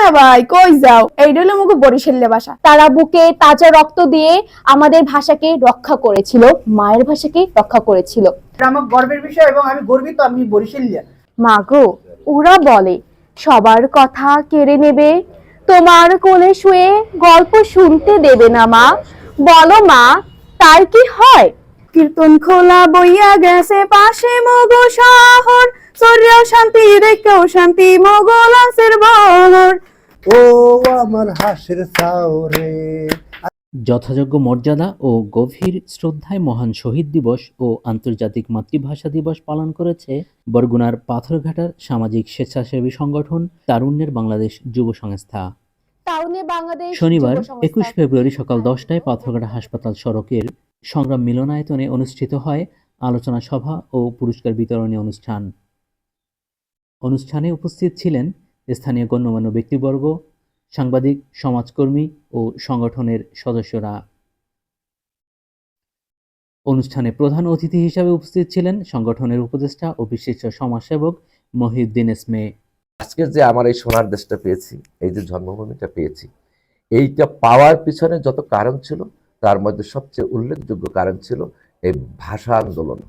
না ভাই, কই যাও? এইটা হলো মুখে বরিশালের ভাষা। তারা বুকে তাজা রক্ত দিয়ে আমাদের ভাষাকে রক্ষা করেছিল, মায়ের ভাষাকে রক্ষা করেছিল। এটা আমার গর্বের বিষয় এবং আমি গর্বিত আমি বরিশালিয়া। মা গো, ওরা বলে সবার কথা কেড়ে নেবে, তোমার কোলে শুয়ে গল্প শুনতে দেবে না মা। বলো মা, তার কি হয়? কীর্তন খোলা বইয়া গেছে পাশে মগো শহর, সরিয়াও শান্তি দেখেও শান্তি মগো লাসের বহর। ও আমার হাসির চাওরে। যথাযোগ্য মর্যাদা ও গভীর শ্রদ্ধায় মহান শহীদ দিবস ও আন্তর্জাতিক মাতৃভাষা দিবস পালন করেছে বরগুনার পাথরঘাটার সামাজিক স্বেচ্ছাসেবী সংগঠন তারুণ্যের বাংলাদেশ যুব সংস্থা। শনিবার 21 ফেব্রুয়ারি সকাল 10টায় পাথরঘাটা হাসপাতাল সড়কের সংগ্রাম মিলনায়তনে অনুষ্ঠিত হয় আলোচনা সভা ও পুরস্কার বিতরণী অনুষ্ঠান। অনুষ্ঠানে উপস্থিত ছিলেন স্থানীয় গণ্যমান্য ব্যক্তিবর্গ, সাংবাদিক, সমাজকর্মী ও সংগঠনের সদস্যরা। অনুষ্ঠানে প্রধান অতিথি হিসেবে উপস্থিত ছিলেন সংগঠনের উপদেষ্টা ও বিশিষ্ট সমাজসেবক মহিউদ্দিন এসমে। আজকে যে আমার এই সোনার দেশটা পেয়েছি, এই যে জন্মভূমিটা পেয়েছি, এইটা পাওয়ার পিছনে যত কারণ ছিল তার মধ্যে সবচেয়ে উল্লেখযোগ্য কারণ ছিল এই ভাষা আন্দোলন।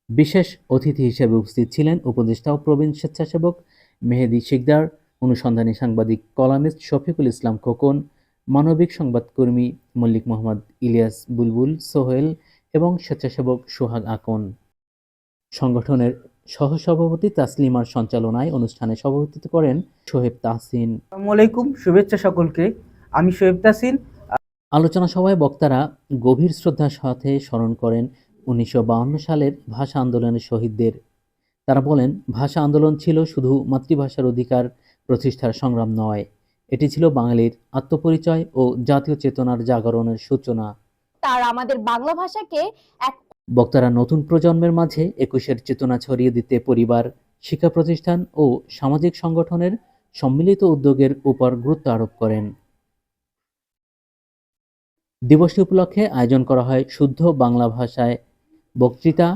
বিশেষ অতিথি হিসেবে উপস্থিত ছিলেন উপদেষ্টা ও প্রবীণ স্বেচ্ছাসেবক মেহেদী শিকদার, অনুসন্ধানী সাংবাদিক কলামিস্ট শফিকুল ইসলাম খোকন, মানবিক সংবাদকর্মী মল্লিক মোহাম্মদ ইলিয়াস বুলবুল সোহেল এবং স্বেচ্ছাসেবক সোহাগ আকন। সংগঠনের সহসভাপতি তাসলিমার সঞ্চালনায় অনুষ্ঠানে সভাপতিত্ব করেন শোহেব তাহসিন। আসসালামু আলাইকুম, শুভেচ্ছা সকলকে। আমি শোয়েব তাহসিন। আলোচনা সভায় বক্তারা গভীর শ্রদ্ধার সাথে স্মরণ করেন 1952 সালের ভাষা আন্দোলনের শহীদদের। তারা বলেন, ভাষা আন্দোলন ছিল শুধু মাতৃভাষার অধিকার প্রতিষ্ঠার সংগ্রাম নয়, এটি ছিল বাঙালির আত্মপরিচয় ও জাতীয় চেতনার জাগরণের সূচনা। তারা আমাদের বাংলা ভাষাকে এক বক্তারা নতুন প্রজন্মের মাঝে 21-এর চেতনা ছড়িয়ে দিতে পরিবার, শিক্ষা প্রতিষ্ঠান ও সামাজিক সংগঠনের সম্মিলিত উদ্যোগের উপর গুরুত্ব আরোপ করেন। দিবসটি উপলক্ষে আয়োজন করা হয় শুদ্ধ বাংলা ভাষায় বক্তৃতা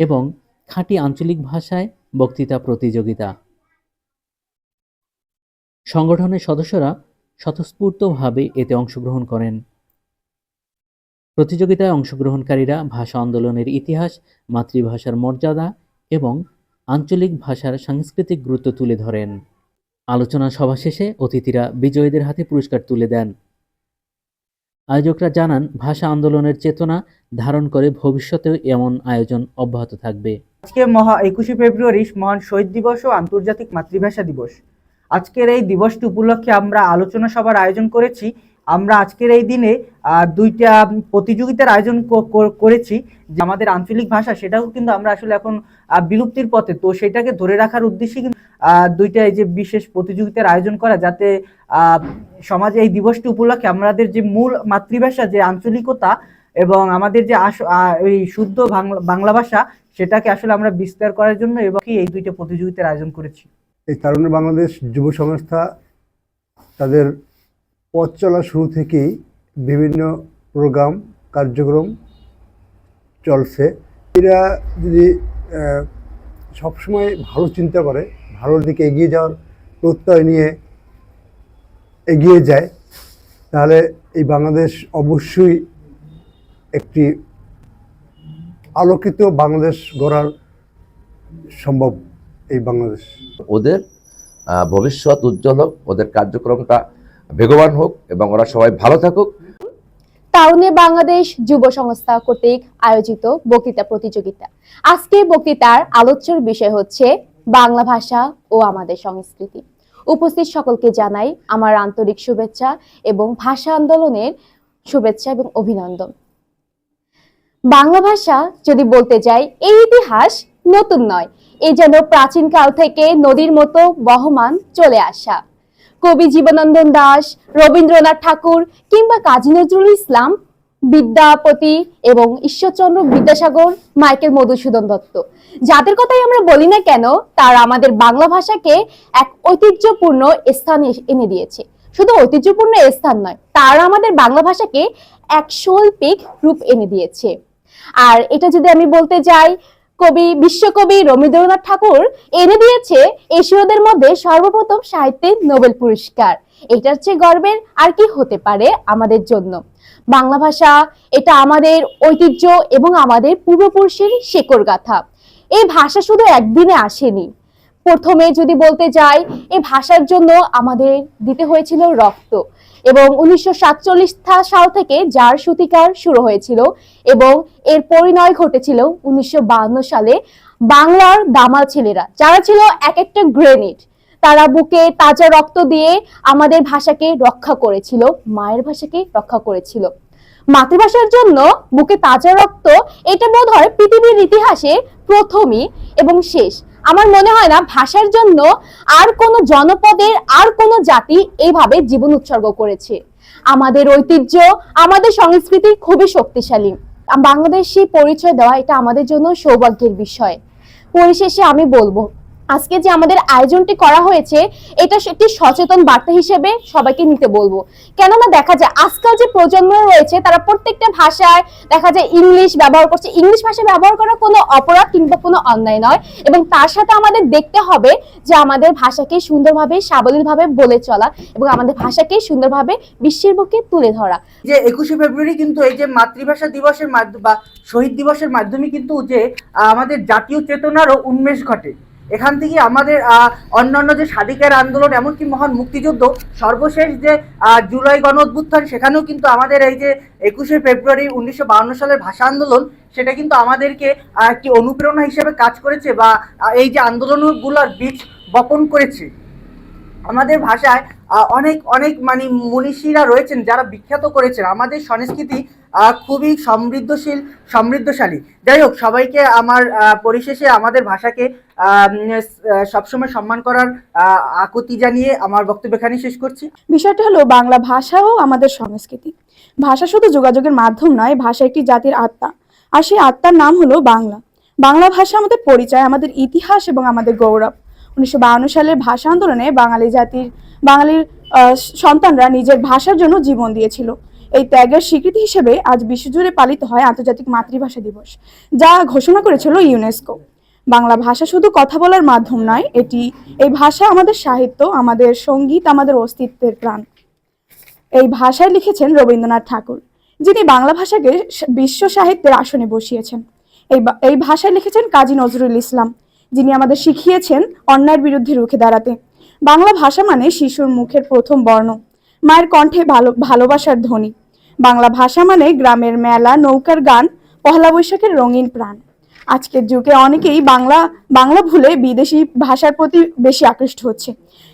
এবং খাঁটি আঞ্চলিক ভাষায় বক্তৃতা প্রতিযোগিতা। সংগঠনের সদস্যরা স্বতঃস্ফূর্তভাবে এতে অংশগ্রহণ করেন। প্রতিযোগিতায় অংশগ্রহণকারীরা ভাষা আন্দোলনের ইতিহাস, মাতৃভাষার মর্যাদা এবং আঞ্চলিক ভাষার সাংস্কৃতিক গুরুত্ব তুলে ধরেন। আলোচনা সভা শেষে অতিথিরা বিজয়ীদের হাতে পুরস্কার তুলে দেন। আয়োজকরা জানান, ভাষা আন্দোলনের চেতনা ধারণ করে ভবিষ্যতেও এমন আয়োজন অব্যাহত থাকবে। আজকে 21শে ফেব্রুয়ারি মহান শহীদ দিবস ও আন্তর্জাতিক মাতৃভাষা দিবস। আজকের এই দিবসটি উপলক্ষে আমরা আলোচনা সভার আয়োজন করেছি। আমরা আজকের এই দিনে দুইটা প্রতিযোগিতার আয়োজন করেছি। যে আমাদের আঞ্চলিক ভাষা, সেটাও কিন্তু আমরা আসলে এখন বিলুপ্তির পথে, তো সেটাকে ধরে রাখার উদ্দেশ্যে কিন্তু দুইটা এই যে বিশেষ প্রতিযোগিতার আয়োজন করা, যাতে সমাজে এই দিবসটি উপলক্ষে আমাদের যে মূল মাতৃভাষা, যে আঞ্চলিকতা এবং আমাদের যে এই শুদ্ধ বাংলা ভাষা, সেটাকে আসলে আমরা বিস্তার করার জন্য এবং এই দুইটা প্রতিযোগিতার আয়োজন করেছি। এই তারুণ্য বাংলাদেশ যুব সংস্থা তাদের পথ চলা শুরু থেকেই বিভিন্ন প্রোগ্রাম কার্যক্রম চলছে। এরা যদি সবসময় ভালো চিন্তা করে, ভালোর দিকে এগিয়ে যাওয়ার প্রত্যয় নিয়ে এগিয়ে যায়, তাহলে এই বাংলাদেশ অবশ্যই একটি আলোকিত বাংলাদেশ গড়ার সম্ভব। এই বাংলাদেশ ওদের ভবিষ্যৎ উজ্জ্বল হোক, ওদের কার্যক্রমটা বেগবান হোক এবং ওরা সবাই ভালো থাকুক। তারুণ্যের বাংলাদেশ যুব সংস্থা কর্তৃক আয়োজিত বক্তৃতা প্রতিযোগিতা। আজকে বক্তৃতার আলোচ্যের বিষয় হচ্ছে বাংলা ভাষা ও আমাদের সংস্কৃতি। উপস্থিত সকলকে জানাই আমার আন্তরিক শুভেচ্ছা এবং ভাষা আন্দোলনের শুভেচ্ছা এবং অভিনন্দন। বাংলা ভাষা যদি বলতে যাই, এই ইতিহাস নতুন নয়, এ যেন প্রাচীন কাল থেকে নদীর মতো বহমান চলে আসা। কবি জীবনানন্দ দাশ, রবীন্দ্রনাথ ঠাকুর কিংবা কাজী নজরুল ইসলাম, বিদ্যাপতি এবং ঈশ্বরচন্দ্র বিদ্যাসাগর, মাইকেল মধুসূদন দত্ত, যাদের কথাই আমরা বলি না কেন, তারা আমাদের বাংলা ভাষাকে এক ঐতিহ্যপূর্ণ স্থানে এনে দিয়েছে। শুধু ঐতিহ্যপূর্ণ স্থান নয়, তারা আমাদের বাংলা ভাষাকে এক শৈল্পিক রূপ এনে দিয়েছে। আর এটা যদি আমি বলতে যাই, কবি বিশ্বকবি রবীন্দ্রনাথ ঠাকুর এনে দিয়েছে এশীয়দের মধ্যে সর্বপ্রথম সাহিত্যে নোবেল পুরস্কার। এটার চেয়ে গর্বের আর কি হতে পারে আমাদের জন্য। বাংলা ভাষা এটা আমাদের ঐতিহ্য এবং আমাদের পূর্বপুরুষের শেকড় গাথা। এই ভাষা শুধু একদিনে আসেনি। প্রথমে যদি বলতে যাই, এই ভাষার জন্য আমাদের দিতে হয়েছিল রক্ত, এবং 1947 সাল থেকে যার সূতিকার শুরু হয়েছিল এবং এর পরিণয় ঘটেছিল 1952 সালে। বাংলার দামাল ছেলেরা যারা ছিল এক একটা গ্রেনেড, তারা বুকে তাজা রক্ত দিয়ে আমাদের ভাষাকে রক্ষা করেছিল, মায়ের ভাষাকে রক্ষা করেছিল। মাতৃভাষার জন্য বুকে তাজা রক্ত, এটা বোধহয় পৃথিবীর ইতিহাসে প্রথমই এবং শেষ। আমার মনে হয় না ভাষার জন্য আর কোনো জনপদের আর কোনো জাতি এইভাবে জীবন উৎসর্গ করেছে। আমাদের ঐতিহ্য, আমাদের সংস্কৃতি খুবই শক্তিশালী। বাংলাদেশি পরিচয় দেওয়া এটা আমাদের জন্য সৌভাগ্যের বিষয়। পরিশেষে আমি বলবো, আজকে যে আমাদের আয়োজনটি করা হয়েছে এটা একটি সচেতন বার্তা হিসেবে সবাইকে নিতে বলবো। কেননা দেখা যায় আজকাল যে প্রজন্ম রয়েছে তারা প্রত্যেকটা ভাষায় দেখা যায় ইংলিশ ব্যবহার করছে। ইংলিশ ভাষা ব্যবহার করা কোনো অপরাধ কিংবা কোনো অন্যায় নয়, এবং তার সাথে আমাদের দেখতে হবে যে আমাদের ভাষাকে সুন্দরভাবে সাবলীলভাবে বলে চলা এবং আমাদের ভাষাকে সুন্দরভাবে বিশ্বের বুকে তুলে ধরা। যে 21শে ফেব্রুয়ারি কিন্তু এই যে মাতৃভাষা দিবসের মাধ্যমে বা শহীদ দিবসের মাধ্যমে কিন্তু যে আমাদের জাতীয় চেতনারও উন্মেষ ঘটে। এখান থেকে আমাদের অন্যান্য যে স্বাধিকার আন্দোলন, এমনকি মহান মুক্তিযুদ্ধ, সর্বশেষ যে জুলাই গণ অভ্যুত্থান, সেখানেও কিন্তু আমাদের এই যে 21শে ফেব্রুয়ারি 1952 সালের ভাষা আন্দোলন, সেটা কিন্তু আমাদেরকে একটি অনুপ্রেরণা হিসেবে কাজ করেছে বা এই যে আন্দোলনগুলোর বীজ বপন করেছে। আমাদের ভাষায় অনেক অনেক মানে মনীষীরা রয়েছেন যারা বিখ্যাত করেছেন। আমাদের সংস্কৃতি খুবই সমৃদ্ধশালী। যাই হোক, সবাইকে আমার পরিশেষে আমাদের ভাষাকে সবসময় সম্মান করার আকুতি জানিয়ে আমার বক্তব্য এখানে শেষ করছি। বিষয়টা হলো বাংলা ভাষাও আমাদের সংস্কৃতি। ভাষা শুধু যোগাযোগের মাধ্যম নয়, ভাষা একটি জাতির আত্মা, আর সেই আত্মার নাম হলো বাংলা। বাংলা ভাষা আমাদের পরিচয়, আমাদের ইতিহাস এবং আমাদের গৌরব। 1952 সালের ভাষা আন্দোলনে বাঙালির সন্তানরা নিজের ভাষার জন্য জীবন দিয়েছিল। এই ত্যাগের স্বীকৃতি হিসেবে আজ বিশ্বজুড়ে পালিত হয় আন্তর্জাতিক মাতৃভাষা দিবস, যা ঘোষণা করেছিল ইউনেস্কো। বাংলা ভাষা শুধু কথা বলার মাধ্যম নয়, এই ভাষা আমাদের সাহিত্য, আমাদের সঙ্গীত, আমাদের অস্তিত্বের প্রাণ। এই ভাষায় লিখেছেন রবীন্দ্রনাথ ঠাকুর, যিনি বাংলা ভাষাকে বিশ্ব সাহিত্যের আসনে বসিয়েছেন। এই ভাষায় লিখেছেন কাজী নজরুল ইসলাম, যিনি আমাদের শিখিয়েছেন অন্যায়ের বিরুদ্ধে রুখে দাঁড়াতে। বাংলা ভাষা মানে শিশুর মুখের প্রথম বর্ণ, মায়ের কণ্ঠে ভালোবাসার ধ্বনি। বাংলা ভাষা মানে গ্রামের মেলা, নৌকার গান, পহেলা বৈশাখের রঙিন প্রাণ। আজকের যুগে অনেকেই বাংলা ভুলে বিদেশি ভাষার প্রতি বেশি আকৃষ্ট হচ্ছে।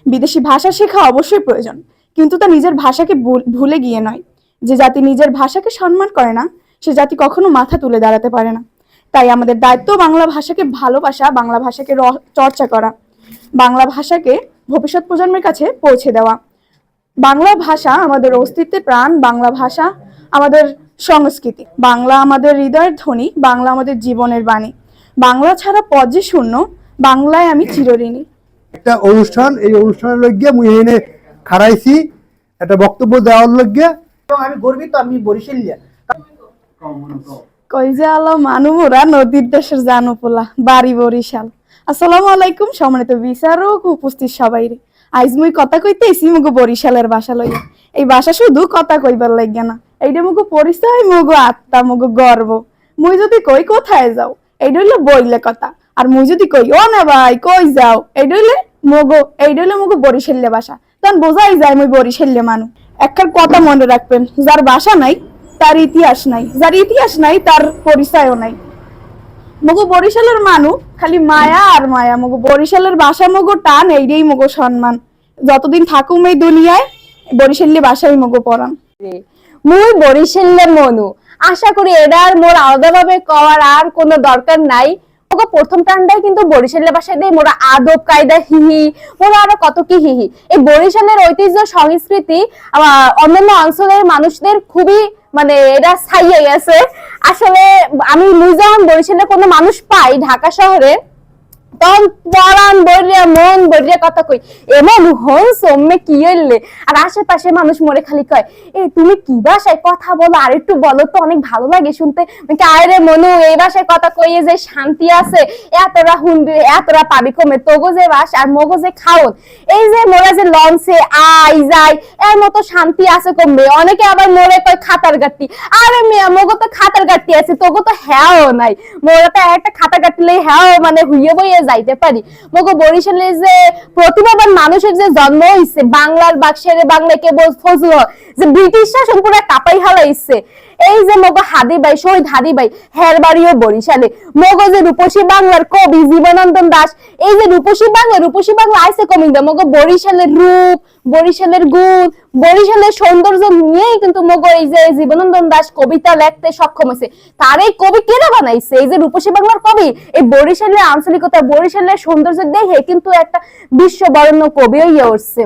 বিদেশি ভাষা শেখা অবশ্যই প্রয়োজন, কিন্তু তা নিজের ভাষাকে ভুলে গিয়ে নয়। যে জাতি নিজের ভাষাকে সম্মান করে না, সে জাতি কখনো মাথা তুলে দাঁড়াতে পারে না। তাই আমাদের দায়িত্ব বাংলা ভাষাকে ভালোবাসা, বাংলা ভাষাকে চর্চা করা, বাংলা ভাষাকে ভবিষ্যৎ প্রজন্মের কাছে পৌঁছে দেওয়া। বাংলা ভাষা আমাদের অস্তিত্বের প্রাণ, বাংলা ভাষা আমাদের সংস্কৃতি, বাংলা আমাদের হৃদয়ের ধ্বনি, বাংলা আমাদের জীবনের বাণী। বাংলা ছাড়া পদ যে শূন্য, বাংলায় আমি চিরঋণী। একটা অনুষ্ঠান, এই অনুষ্ঠানের লগ্যে মুই এনে খাড়াইছি একটা বক্তব্য দেওয়ার লগ্যে, এবং আমি গর্বিত, আমি বরিশালিয়া। কই যে আলো মানুমরা নদীর দেশের জানুপোলা, বাড়ি বরিশাল। আসসালামু আলাইকুম সম্মানিত বিচারক, উপস্থিত সবাই। আইজ মুই কথা কইতেছি মুগো বরিশালের ভাষা লইয়া। এই ভাষা শুধু কথা কইবার লাগে না, এইটা মুগো পরিচয়, মুগো আত্মা, মুগো গর্ব। মুই যদি কই কোথায় যাও, এইটা হইলো বইলে কথা। আর মুই যদি কই ও না ভাই কই যাও, এইটা হইলে মুগো বরিশাল্য ভাষা। তখন বোঝাই যায় মুই বরিশাল্য মানুষ। একখান কথা মনে রাখবেন, যার ভাষা নাই তার ইতিহাস নাই, যার ইতিহাস নাই তার পরিচয়ও নাই। মগো বরিশালের মানুষ খালি মায়া আর মায়া, মগো বরিশালের ভাষা মগো টান, এইটাই মগো সম্মান। যতদিন থাকুম এই দুনিয়ায়, বরিশালী ভাষাই মগো পড়ান। মুই বরিশালের মনু, আশা করি এটার মোর আলাদাভাবে কওয়ার আর কোনো দরকার নাই। ওগো প্রথম টানটাই কিন্তু বরিশালের ভাষায় দেয়, মোরা আদব কায়দা হিহি, মোরা আরো কত কি হিহি। এই বরিশালের ঐতিহ্য সংস্কৃতি অন্যান্য অঞ্চলের মানুষদের খুবই মানে এটা ছাইয়ে গেছে। আসলে আমি যখন বরিশালে কোনো মানুষ পাই ঢাকা শহরে, তখন পরাণ বইরে মন বইরে কথা কই এমন হন সোমে কি হইলে, আর আশেপাশে মানুষ মরে খালি কয় এই তুমি কি ভাষায় কথা বলো, আর একটু বলো তো, অনেক ভালো লাগে শুনতে। আরে মনু এই ভাষায় কথা কইয়ে যে শান্তি আছে এতটা হুনবি এতটা পাবি কমে, তোগো যে বাস আর মগো যে খাওন, এই যে মোরা যে লঞ্চে আই যাই এর মতো শান্তি আছে কমবে। অনেকে আবার মোরে কয় খাতার গাটি, আরে মেয়া মগো তো খাতার গাটি আছে, তোগো তো হ্যাও নাই। মোরা তো একটা খাতার গাটিলেই হ্যাও মানে হুইয়ে বইয়ে যাইতে পারি। মগো বরিশালে যে প্রতিভাবান মানুষের যে জন্ম হইছে, বাংলার বাক্সের বাংলা কেবল ফজল যে ব্রিটিশ শাসন পুরো কাপাই হালাইছে। এই যে মগো হাদি ভাই শহীদ হাদি ভাই হের বাড়িও বরিশালে। মগো যে রূপসী বাংলার কবি জীবনানন্দ দাশ, এই যে রূপসী বাংলা আইসে কমিন্দা মগো বরিশালের রূপ, বরিশালের গুণ, বরিশালের সৌন্দর্য নিয়েই কিন্তু মগো এই যে জীবনানন্দ দাশ কবিতা লিখতে সক্ষম হয়েছে। তার এই কবি কেনা বানাইছে, এই যে রূপসী বাংলার কবি এই বরিশালের আঞ্চলিকতা বরিশালের সৌন্দর্য দেখে কিন্তু একটা বিশ্ববরেণ্য কবি হইয়া উঠছে।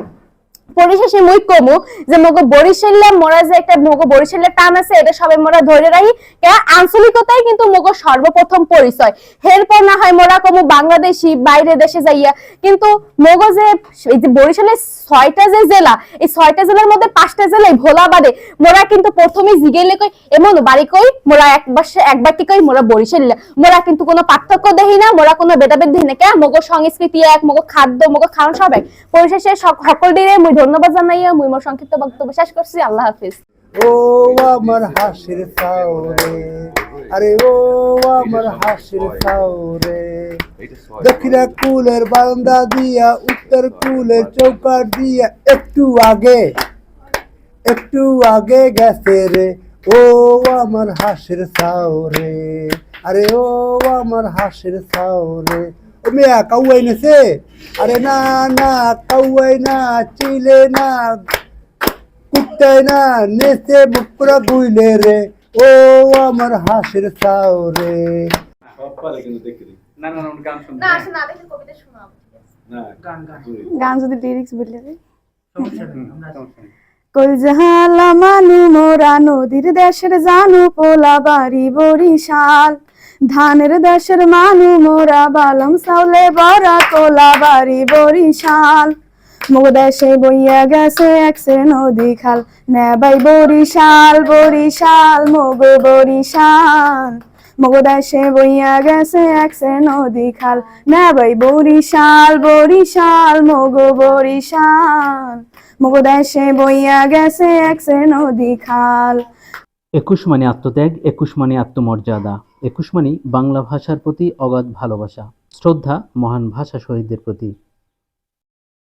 পরিশেষে মুই কমু যে মগো বরিশালে মোরা যে একটা মগো বরিশালের টান আছে, এটা সবাই মোরা ধরে রাখি। আঞ্চলিকতাই কিন্তু মগো সর্বপ্রথম পরিচয়। এরপর না হয় মোরা কমু বাংলাদেশি বাইরে দেশে যাইয়া, কিন্তু মগো যে এই যে বরিশালের 6টা যে জেলা, এই 6টা জেলার মধ্যে 5টা জেলায় ভোলা বাদে মোরা কিন্তু প্রথমে জিগাইলে কই এমন বাড়ি কই, মোরা একবার কি কই মোরা বরিশালে। মোরা কিন্তু কোনো পার্থক্য দেখি না, মোরা কোনো ভেদাভেদ দেখি না। কে মগো সংস্কৃতি এক, মগো খাদ্য মগো খাওয়ান সব এক। পরিশেষে সকল দিনে মুই ধন্যবাদ জানাইয়া মুই মোর সংক্ষিপ্ত বক্তব্য শেষ করছি। আল্লাহ হাফিজ। ও আমার হাসির সাউরে, আরে ও আমার হাসির সাউরে, দক্ষিণা কুলের বারান্দা দিয়া উত্তর কুলের চৌকাট দিয়া একটু আগে গেছে রে। ও আমার হাসির সাউরে, আরে ও আমার হাসির সাউরে। ও মেয়া কাউয়াই নেছে, আরে না না কাউয়াই না, চিলে না কুত্তায় না, নেচে বুকরা গুইলে রে। ও আমার হাসির সাউরে। গান যদি লিরিক্স বললে কলজাহালা মানু মোরা নদীর দেশের জানু পোলা বাড়ি বরিশাল, ধানের দেশের মানু মোরা বালম চাউলে বড়া কোলা বাড়ি বরিশাল। মগো দেশে বইয়া গেছে একসে নদী খাল, নেবাই বরিশাল বরিশাল মগো বরিশাল। মগো দেশে বইয়া গেছে একসে নদী খাল, নেবাই বরিশাল বরিশাল মগো বরিশাল। মগো দেশে বইয়া গেছে একসে নদী খাল। 21 মানে আত্মত্যাগ, 21 মানে আত্মমর্যাদা, 21 মানে বাংলা ভাষার প্রতি অগাধ ভালোবাসা, শ্রদ্ধা মহান ভাষা শহীদদের প্রতি।